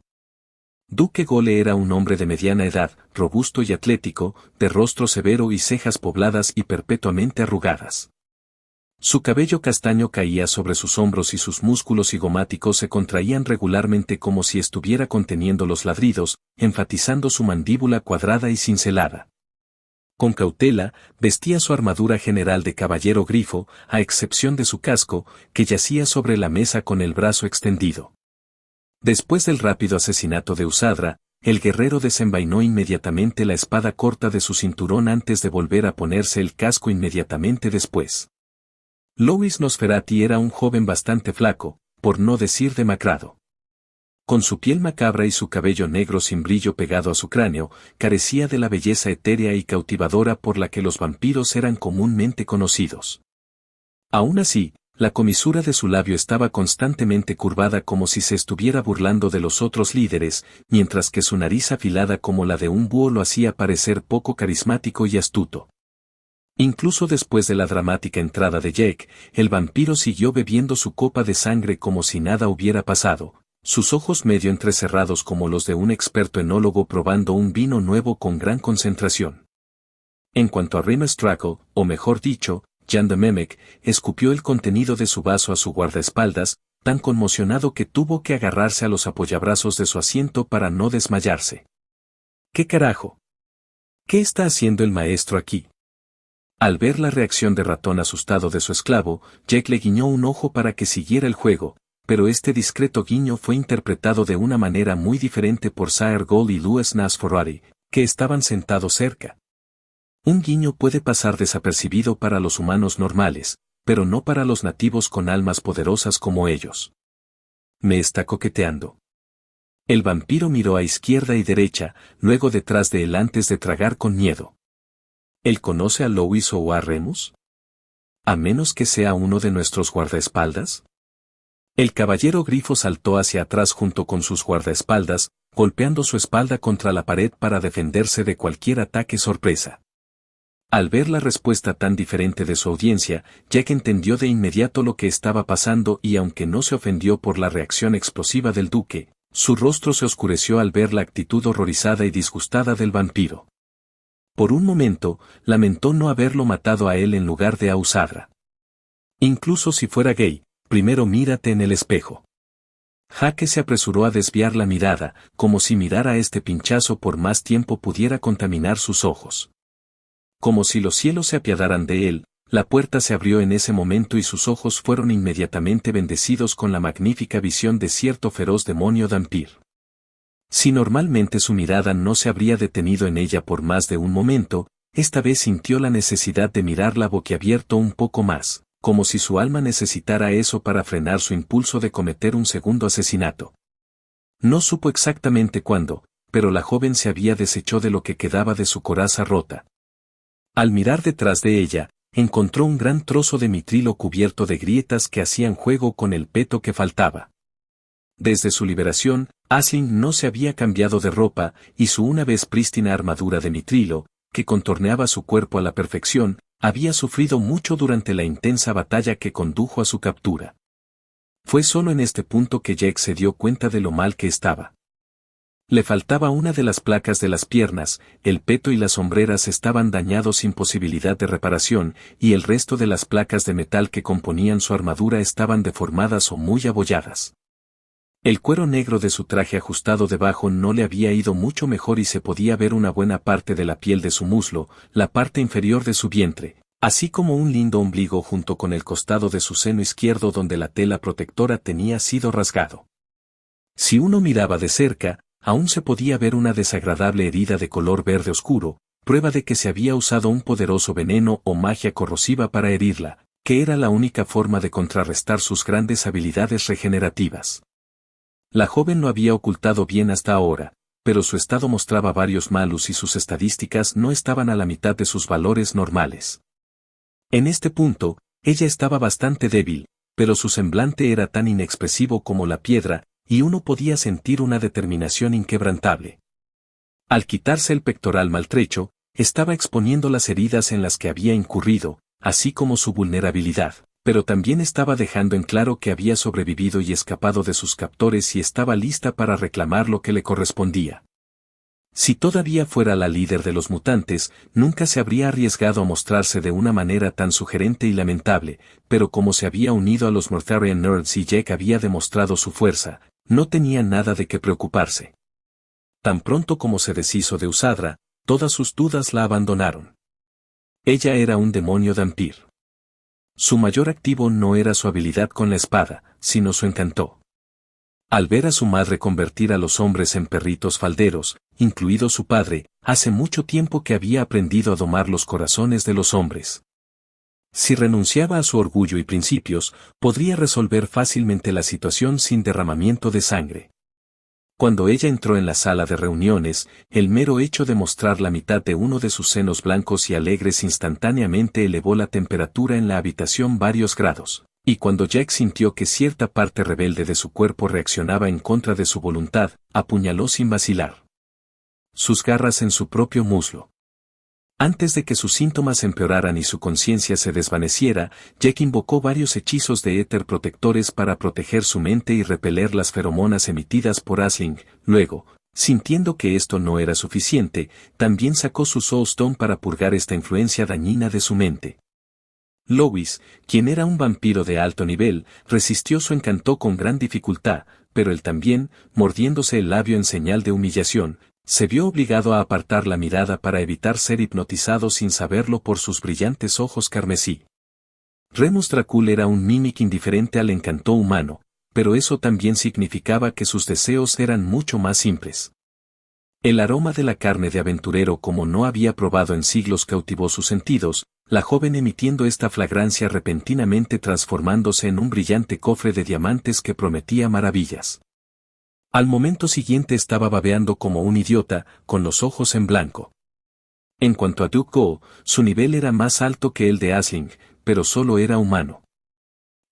Duque Gole era un hombre de mediana edad, robusto y atlético, de rostro severo y cejas pobladas y perpetuamente arrugadas. Su cabello castaño caía sobre sus hombros y sus músculos cigomáticos se contraían regularmente como si estuviera conteniendo los ladridos, enfatizando su mandíbula cuadrada y cincelada. Con cautela, vestía su armadura general de caballero grifo, a excepción de su casco, que yacía sobre la mesa con el brazo extendido. Después del rápido asesinato de Usadra, el guerrero desenvainó inmediatamente la espada corta de su cinturón antes de volver a ponerse el casco inmediatamente después. Louis Nosferatu era un joven bastante flaco, por no decir demacrado. Con su piel macabra y su cabello negro sin brillo pegado a su cráneo, carecía de la belleza etérea y cautivadora por la que los vampiros eran comúnmente conocidos. Aún así, la comisura de su labio estaba constantemente curvada como si se estuviera burlando de los otros líderes, mientras que su nariz afilada como la de un búho lo hacía parecer poco carismático y astuto. Incluso después de la dramática entrada de Jake, el vampiro siguió bebiendo su copa de sangre como si nada hubiera pasado, sus ojos medio entrecerrados como los de un experto enólogo probando un vino nuevo con gran concentración. En cuanto a Remus Strackle, o mejor dicho, Jan de Memek, escupió el contenido de su vaso a su guardaespaldas, tan conmocionado que tuvo que agarrarse a los apoyabrazos de su asiento para no desmayarse. ¿Qué carajo? ¿Qué está haciendo el maestro aquí? Al ver la reacción de ratón asustado de su esclavo, Jake le guiñó un ojo para que siguiera el juego, pero este discreto guiño fue interpretado de una manera muy diferente por Sir Gold y Louis Nosferatu, que estaban sentados cerca. Un guiño puede pasar desapercibido para los humanos normales, pero no para los nativos con almas poderosas como ellos. ¿Me está coqueteando? El vampiro miró a izquierda y derecha, luego detrás de él antes de tragar con miedo. ¿Él conoce a Louis o a Remus? ¿A menos que sea uno de nuestros guardaespaldas? El caballero grifo saltó hacia atrás junto con sus guardaespaldas, golpeando su espalda contra la pared para defenderse de cualquier ataque sorpresa. Al ver la respuesta tan diferente de su audiencia, Jack entendió de inmediato lo que estaba pasando y aunque no se ofendió por la reacción explosiva del duque, su rostro se oscureció al ver la actitud horrorizada y disgustada del vampiro. Por un momento, lamentó no haberlo matado a él en lugar de a Usadra. Incluso si fuera gay, primero mírate en el espejo. Jake se apresuró a desviar la mirada, como si mirar a este pinchazo por más tiempo pudiera contaminar sus ojos. Como si los cielos se apiadaran de él, la puerta se abrió en ese momento y sus ojos fueron inmediatamente bendecidos con la magnífica visión de cierto feroz demonio vampir. Si normalmente su mirada no se habría detenido en ella por más de un momento, esta vez sintió la necesidad de mirarla boquiabierto un poco más, como si su alma necesitara eso para frenar su impulso de cometer un segundo asesinato. No supo exactamente cuándo, pero la joven se había deshecho de lo que quedaba de su coraza rota. Al mirar detrás de ella, encontró un gran trozo de mitrilo cubierto de grietas que hacían juego con el peto que faltaba. Desde su liberación, Aisling no se había cambiado de ropa y su una vez prístina armadura de mitrilo, que contorneaba su cuerpo a la perfección, había sufrido mucho durante la intensa batalla que condujo a su captura. Fue solo en este punto que Jake se dio cuenta de lo mal que estaba. Le faltaba una de las placas de las piernas, el peto y las hombreras estaban dañados sin posibilidad de reparación, y el resto de las placas de metal que componían su armadura estaban deformadas o muy abolladas. El cuero negro de su traje ajustado debajo no le había ido mucho mejor y se podía ver una buena parte de la piel de su muslo, la parte inferior de su vientre, así como un lindo ombligo junto con el costado de su seno izquierdo donde la tela protectora tenía sido rasgado. Si uno miraba de cerca, aún se podía ver una desagradable herida de color verde oscuro, prueba de que se había usado un poderoso veneno o magia corrosiva para herirla, que era la única forma de contrarrestar sus grandes habilidades regenerativas. La joven lo había ocultado bien hasta ahora, pero su estado mostraba varios malus y sus estadísticas no estaban a la mitad de sus valores normales. En este punto, ella estaba bastante débil, pero su semblante era tan inexpresivo como la piedra, y uno podía sentir una determinación inquebrantable. Al quitarse el pectoral maltrecho, estaba exponiendo las heridas en las que había incurrido, así como su vulnerabilidad, pero también estaba dejando en claro que había sobrevivido y escapado de sus captores y estaba lista para reclamar lo que le correspondía. Si todavía fuera la líder de los mutantes, nunca se habría arriesgado a mostrarse de una manera tan sugerente y lamentable, pero como se había unido a los Mortharian Nerds y Jake había demostrado su fuerza, no tenía nada de qué preocuparse. Tan pronto como se deshizo de Usadra, todas sus dudas la abandonaron. Ella era un demonio vampir. Su mayor activo no era su habilidad con la espada, sino su encanto. Al ver a su madre convertir a los hombres en perritos falderos, incluido su padre, hace mucho tiempo que había aprendido a domar los corazones de los hombres. Si renunciaba a su orgullo y principios, podría resolver fácilmente la situación sin derramamiento de sangre. Cuando ella entró en la sala de reuniones, el mero hecho de mostrar la mitad de uno de sus senos blancos y alegres instantáneamente elevó la temperatura en la habitación varios grados, y cuando Jack sintió que cierta parte rebelde de su cuerpo reaccionaba en contra de su voluntad, apuñaló sin vacilar sus garras en su propio muslo. Antes de que sus síntomas empeoraran y su conciencia se desvaneciera, Jack invocó varios hechizos de éter protectores para proteger su mente y repeler las feromonas emitidas por Aisling. Luego, sintiendo que esto no era suficiente, también sacó su Soul Stone para purgar esta influencia dañina de su mente. Lois, quien era un vampiro de alto nivel, resistió su encanto con gran dificultad, pero él también, mordiéndose el labio en señal de humillación, se vio obligado a apartar la mirada para evitar ser hipnotizado sin saberlo por sus brillantes ojos carmesí. Remus Dracul era un mímic indiferente al encanto humano, pero eso también significaba que sus deseos eran mucho más simples. El aroma de la carne de aventurero como no había probado en siglos cautivó sus sentidos, la joven emitiendo esta fragancia repentinamente transformándose en un brillante cofre de diamantes que prometía maravillas. Al momento siguiente estaba babeando como un idiota, con los ojos en blanco. En cuanto a Duke Go, su nivel era más alto que el de Aisling, pero solo era humano.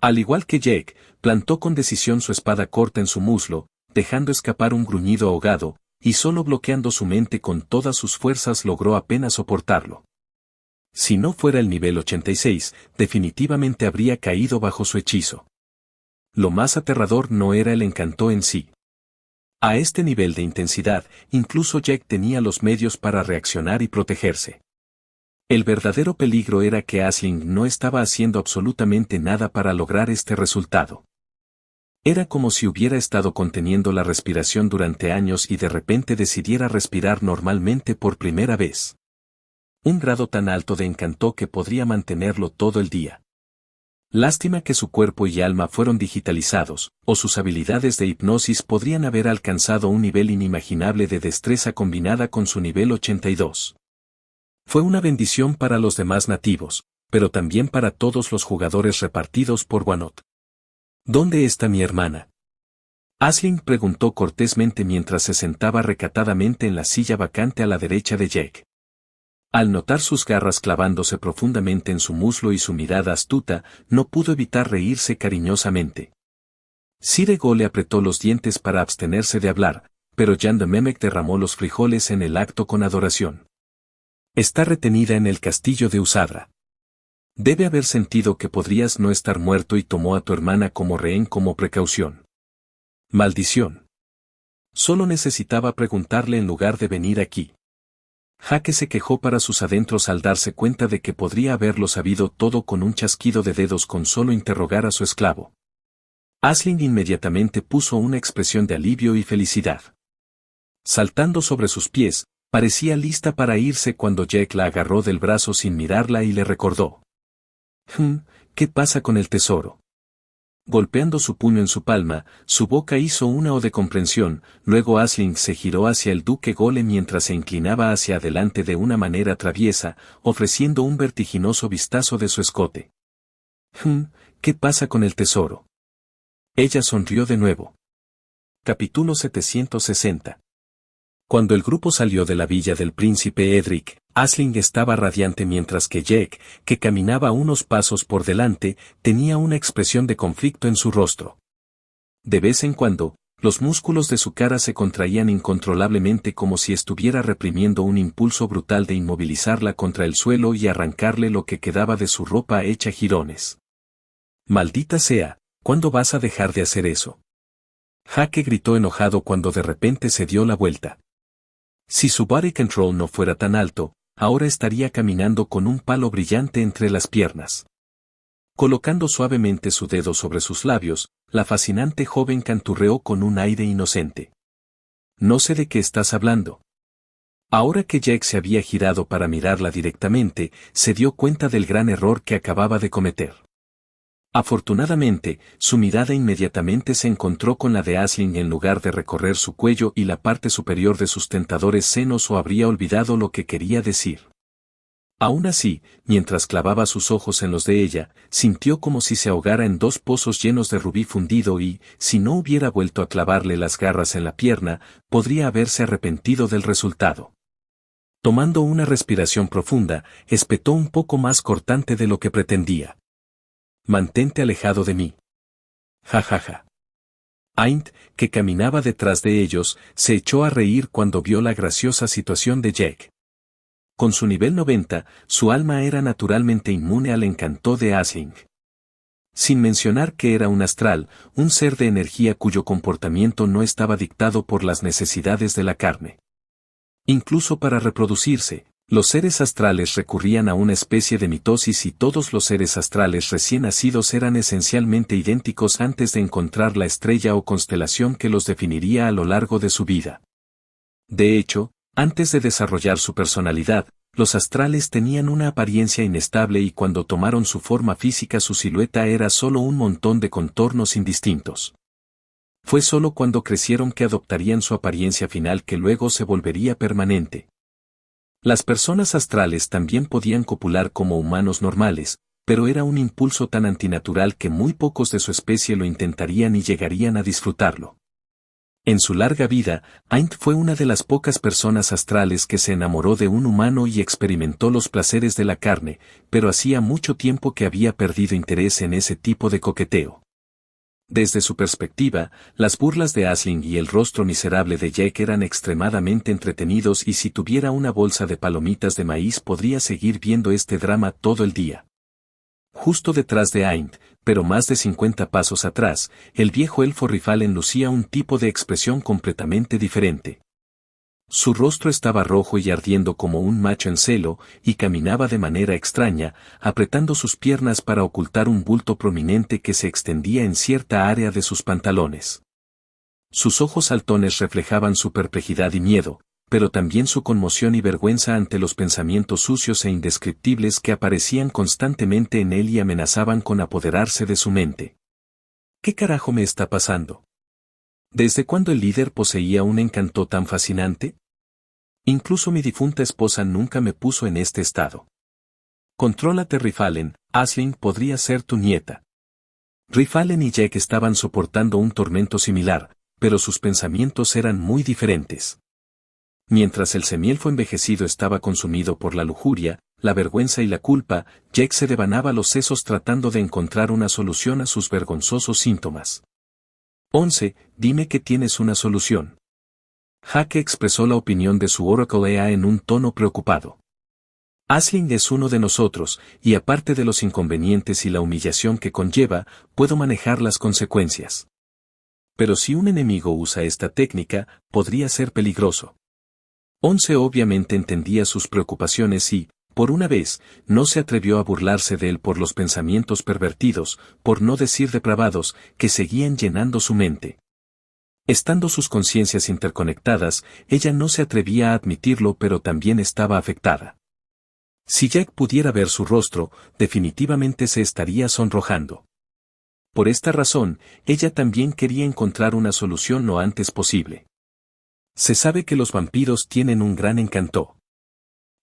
Al igual que Jack, plantó con decisión su espada corta en su muslo, dejando escapar un gruñido ahogado, y solo bloqueando su mente con todas sus fuerzas logró apenas soportarlo. Si no fuera el nivel 86, definitivamente habría caído bajo su hechizo. Lo más aterrador no era el encanto en sí. A este nivel de intensidad, incluso Jack tenía los medios para reaccionar y protegerse. El verdadero peligro era que Aisling no estaba haciendo absolutamente nada para lograr este resultado. Era como si hubiera estado conteniendo la respiración durante años y de repente decidiera respirar normalmente por primera vez. Un grado tan alto de encanto que podría mantenerlo todo el día. Lástima que su cuerpo y alma fueron digitalizados, o sus habilidades de hipnosis podrían haber alcanzado un nivel inimaginable de destreza combinada con su nivel 82. Fue una bendición para los demás nativos, pero también para todos los jugadores repartidos por Wanoth. ¿Dónde está mi hermana? Aisling preguntó cortésmente mientras se sentaba recatadamente en la silla vacante a la derecha de Jack. Al notar sus garras clavándose profundamente en su muslo y su mirada astuta, no pudo evitar reírse cariñosamente. Sir Ego le apretó los dientes para abstenerse de hablar, pero Jan de Memek derramó los frijoles en el acto con adoración. Está retenida en el castillo de Usadra. Debe haber sentido que podrías no estar muerto y tomó a tu hermana como rehén como precaución. Maldición. Solo necesitaba preguntarle en lugar de venir aquí. Jaque se quejó para sus adentros al darse cuenta de que podría haberlo sabido todo con un chasquido de dedos con solo interrogar a su esclavo. Aisling inmediatamente puso una expresión de alivio y felicidad. Saltando sobre sus pies, parecía lista para irse cuando Jack la agarró del brazo sin mirarla y le recordó. ¿Qué pasa con el tesoro? Golpeando su puño en su palma, su boca hizo una O de comprensión, luego Aisling se giró hacia el duque Gole mientras se inclinaba hacia adelante de una manera traviesa, ofreciendo un vertiginoso vistazo de su escote. ¿Qué pasa con el tesoro? Ella sonrió de nuevo. Capítulo 760. Cuando el grupo salió de la villa del príncipe Edric, Aisling estaba radiante mientras que Jack, que caminaba unos pasos por delante, tenía una expresión de conflicto en su rostro. De vez en cuando, los músculos de su cara se contraían incontrolablemente como si estuviera reprimiendo un impulso brutal de inmovilizarla contra el suelo y arrancarle lo que quedaba de su ropa hecha jirones. Maldita sea, ¿cuándo vas a dejar de hacer eso? Jaque gritó enojado cuando de repente se dio la vuelta. Si su body control no fuera tan alto, ahora estaría caminando con un palo brillante entre las piernas. Colocando suavemente su dedo sobre sus labios, la fascinante joven canturreó con un aire inocente. No sé de qué estás hablando. Ahora que Jack se había girado para mirarla directamente, se dio cuenta del gran error que acababa de cometer. Afortunadamente, su mirada inmediatamente se encontró con la de Aisling en lugar de recorrer su cuello y la parte superior de sus tentadores senos o habría olvidado lo que quería decir. Aún así, mientras clavaba sus ojos en los de ella, sintió como si se ahogara en dos pozos llenos de rubí fundido y, si no hubiera vuelto a clavarle las garras en la pierna, podría haberse arrepentido del resultado. Tomando una respiración profunda, espetó un poco más cortante de lo que pretendía. «Mantente alejado de mí». «Ja ja ja». Aint, que caminaba detrás de ellos, se echó a reír cuando vio la graciosa situación de Jack. Con su nivel 90, su alma era naturalmente inmune al encanto de Aisling. Sin mencionar que era un astral, un ser de energía cuyo comportamiento no estaba dictado por las necesidades de la carne. Incluso para reproducirse, los seres astrales recurrían a una especie de mitosis y todos los seres astrales recién nacidos eran esencialmente idénticos antes de encontrar la estrella o constelación que los definiría a lo largo de su vida. De hecho, antes de desarrollar su personalidad, los astrales tenían una apariencia inestable y cuando tomaron su forma física su silueta era solo un montón de contornos indistintos. Fue solo cuando crecieron que adoptarían su apariencia final que luego se volvería permanente. Las personas astrales también podían copular como humanos normales, pero era un impulso tan antinatural que muy pocos de su especie lo intentarían y llegarían a disfrutarlo. En su larga vida, Aint fue una de las pocas personas astrales que se enamoró de un humano y experimentó los placeres de la carne, pero hacía mucho tiempo que había perdido interés en ese tipo de coqueteo. Desde su perspectiva, las burlas de Aisling y el rostro miserable de Jack eran extremadamente entretenidos y si tuviera una bolsa de palomitas de maíz podría seguir viendo este drama todo el día. Justo detrás de Aint, pero más de 50 pasos atrás, el viejo elfo Rifalen lucía un tipo de expresión completamente diferente. Su rostro estaba rojo y ardiendo como un macho en celo, y caminaba de manera extraña, apretando sus piernas para ocultar un bulto prominente que se extendía en cierta área de sus pantalones. Sus ojos saltones reflejaban su perplejidad y miedo, pero también su conmoción y vergüenza ante los pensamientos sucios e indescriptibles que aparecían constantemente en él y amenazaban con apoderarse de su mente. ¿Qué carajo me está pasando? ¿Desde cuándo el líder poseía un encanto tan fascinante? Incluso mi difunta esposa nunca me puso en este estado. Contrólate, Rifalen, Aisling podría ser tu nieta. Rifalen y Jack estaban soportando un tormento similar, pero sus pensamientos eran muy diferentes. Mientras el semielfo envejecido estaba consumido por la lujuria, la vergüenza y la culpa, Jack se devanaba los sesos tratando de encontrar una solución a sus vergonzosos síntomas. 11. Dime que tienes una solución. Jack expresó la opinión de su Oracle EA en un tono preocupado. Aisling es uno de nosotros, y aparte de los inconvenientes y la humillación que conlleva, puedo manejar las consecuencias. Pero si un enemigo usa esta técnica, podría ser peligroso. 11 obviamente entendía sus preocupaciones y, por una vez, no se atrevió a burlarse de él por los pensamientos pervertidos, por no decir depravados, que seguían llenando su mente. Estando sus conciencias interconectadas, ella no se atrevía a admitirlo pero también estaba afectada. Si Jack pudiera ver su rostro, definitivamente se estaría sonrojando. Por esta razón, ella también quería encontrar una solución lo antes posible. Se sabe que los vampiros tienen un gran encanto.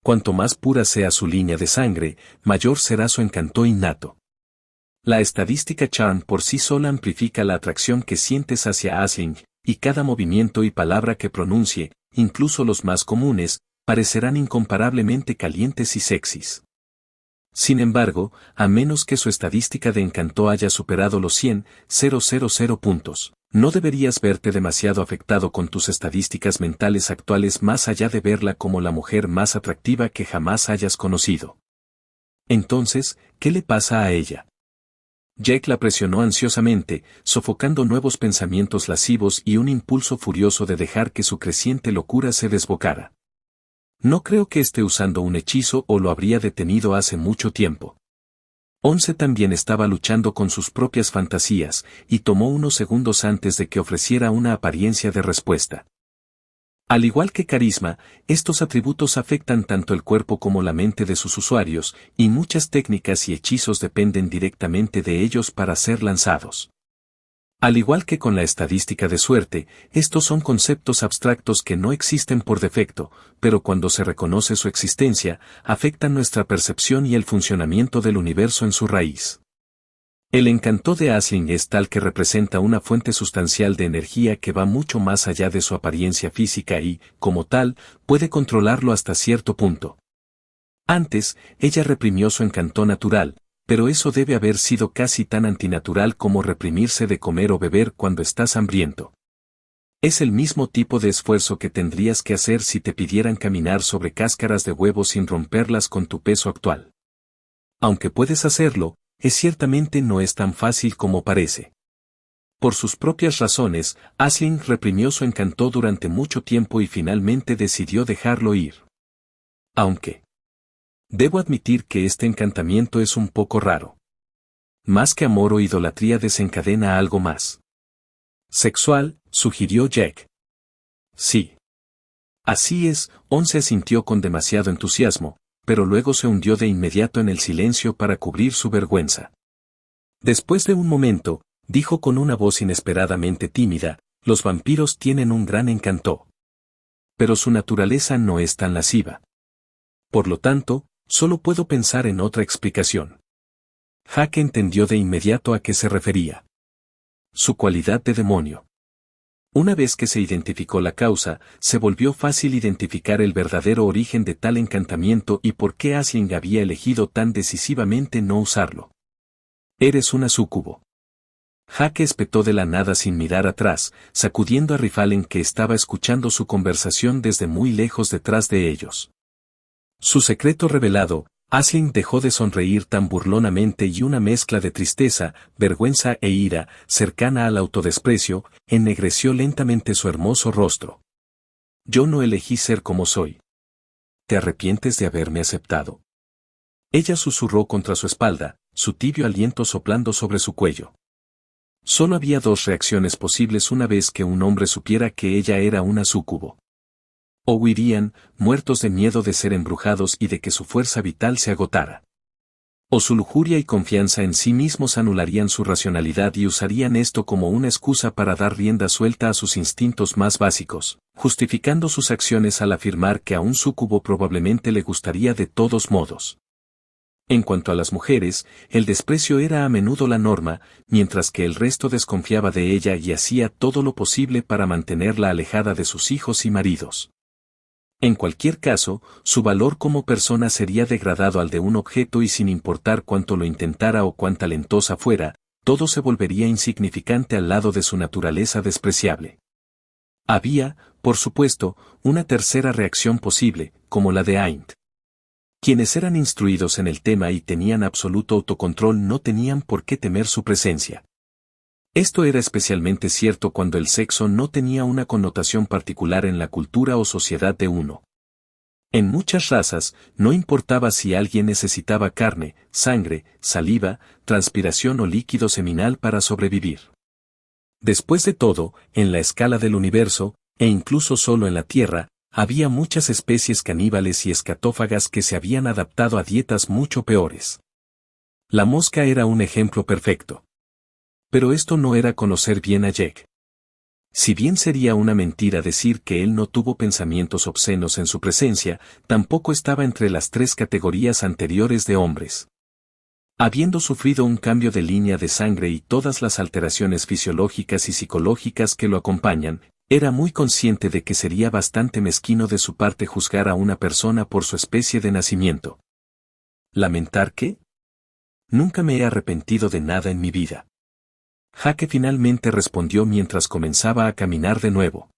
Cuanto más pura sea su línea de sangre, mayor será su encanto innato. La estadística Charm por sí sola amplifica la atracción que sientes hacia Aisling, y cada movimiento y palabra que pronuncie, incluso los más comunes, parecerán incomparablemente calientes y sexys. Sin embargo, a menos que su estadística de encanto haya superado los 100,000 puntos, no deberías verte demasiado afectado con tus estadísticas mentales actuales más allá de verla como la mujer más atractiva que jamás hayas conocido. Entonces, ¿qué le pasa a ella? Jack la presionó ansiosamente, sofocando nuevos pensamientos lascivos y un impulso furioso de dejar que su creciente locura se desbocara. No creo que esté usando un hechizo o lo habría detenido hace mucho tiempo. 11 también estaba luchando con sus propias fantasías, y tomó unos segundos antes de que ofreciera una apariencia de respuesta. Al igual que carisma, estos atributos afectan tanto el cuerpo como la mente de sus usuarios, y muchas técnicas y hechizos dependen directamente de ellos para ser lanzados. Al igual que con la estadística de suerte, estos son conceptos abstractos que no existen por defecto, pero cuando se reconoce su existencia, afectan nuestra percepción y el funcionamiento del universo en su raíz. El encanto de Aisling es tal que representa una fuente sustancial de energía que va mucho más allá de su apariencia física y, como tal, puede controlarlo hasta cierto punto. Antes, ella reprimió su encanto natural, pero eso debe haber sido casi tan antinatural como reprimirse de comer o beber cuando estás hambriento. Es el mismo tipo de esfuerzo que tendrías que hacer si te pidieran caminar sobre cáscaras de huevo sin romperlas con tu peso actual. Aunque puedes hacerlo, ciertamente no es tan fácil como parece. Por sus propias razones, Aisling reprimió su encanto durante mucho tiempo y finalmente decidió dejarlo ir. Aunque debo admitir que este encantamiento es un poco raro. Más que amor o idolatría desencadena algo más. Sexual, sugirió Jack. Sí. Así es, se asintió con demasiado entusiasmo, pero luego se hundió de inmediato en el silencio para cubrir su vergüenza. Después de un momento, dijo con una voz inesperadamente tímida, los vampiros tienen un gran encanto. Pero su naturaleza no es tan lasciva. Por lo tanto, solo puedo pensar en otra explicación. Jack entendió de inmediato a qué se refería. Su cualidad de demonio. Una vez que se identificó la causa, se volvió fácil identificar el verdadero origen de tal encantamiento y por qué Aisling había elegido tan decisivamente no usarlo. Eres una súcubo. Jack espetó de la nada sin mirar atrás, sacudiendo a Rifalen que estaba escuchando su conversación desde muy lejos detrás de ellos. Su secreto revelado, Aisling dejó de sonreír tan burlonamente y una mezcla de tristeza, vergüenza e ira, cercana al autodesprecio, ennegreció lentamente su hermoso rostro. Yo no elegí ser como soy. ¿Te arrepientes de haberme aceptado? Ella susurró contra su espalda, su tibio aliento soplando sobre su cuello. Solo había dos reacciones posibles una vez que un hombre supiera que ella era una súcubo. O huirían, muertos de miedo de ser embrujados y de que su fuerza vital se agotara. O su lujuria y confianza en sí mismos anularían su racionalidad y usarían esto como una excusa para dar rienda suelta a sus instintos más básicos, justificando sus acciones al afirmar que a un súcubo probablemente le gustaría de todos modos. En cuanto a las mujeres, el desprecio era a menudo la norma, mientras que el resto desconfiaba de ella y hacía todo lo posible para mantenerla alejada de sus hijos y maridos. En cualquier caso, su valor como persona sería degradado al de un objeto y sin importar cuánto lo intentara o cuán talentosa fuera, todo se volvería insignificante al lado de su naturaleza despreciable. Había, por supuesto, una tercera reacción posible, como la de Aind. Quienes eran instruidos en el tema y tenían absoluto autocontrol no tenían por qué temer su presencia. Esto era especialmente cierto cuando el sexo no tenía una connotación particular en la cultura o sociedad de uno. En muchas razas, no importaba si alguien necesitaba carne, sangre, saliva, transpiración o líquido seminal para sobrevivir. Después de todo, en la escala del universo, e incluso solo en la Tierra, había muchas especies caníbales y escatófagas que se habían adaptado a dietas mucho peores. La mosca era un ejemplo perfecto. Pero esto no era conocer bien a Jack. Si bien sería una mentira decir que él no tuvo pensamientos obscenos en su presencia, tampoco estaba entre las tres categorías anteriores de hombres. Habiendo sufrido un cambio de línea de sangre y todas las alteraciones fisiológicas y psicológicas que lo acompañan, era muy consciente de que sería bastante mezquino de su parte juzgar a una persona por su especie de nacimiento. ¿Lamentar qué? Nunca me he arrepentido de nada en mi vida. Jack finalmente respondió mientras comenzaba a caminar de nuevo.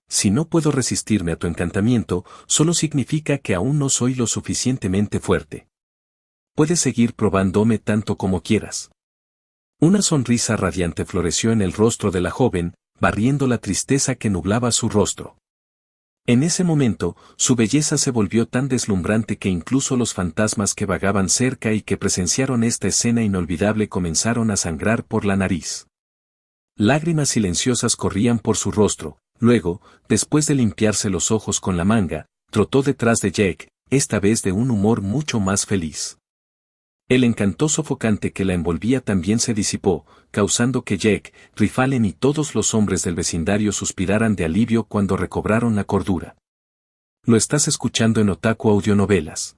Si no puedo resistirme a tu encantamiento, solo significa que aún no soy lo suficientemente fuerte. Puedes seguir probándome tanto como quieras. Una sonrisa radiante floreció en el rostro de la joven, barriendo la tristeza que nublaba su rostro. En ese momento, su belleza se volvió tan deslumbrante que incluso los fantasmas que vagaban cerca y que presenciaron esta escena inolvidable comenzaron a sangrar por la nariz. Lágrimas silenciosas corrían por su rostro, Luego, después de limpiarse los ojos con la manga, trotó detrás de Jake, esta vez de un humor mucho más feliz. El encanto sofocante que la envolvía también se disipó, causando que Jake, Rifalen y todos los hombres del vecindario suspiraran de alivio cuando recobraron la cordura. Lo estás escuchando en Otaku Audionovelas.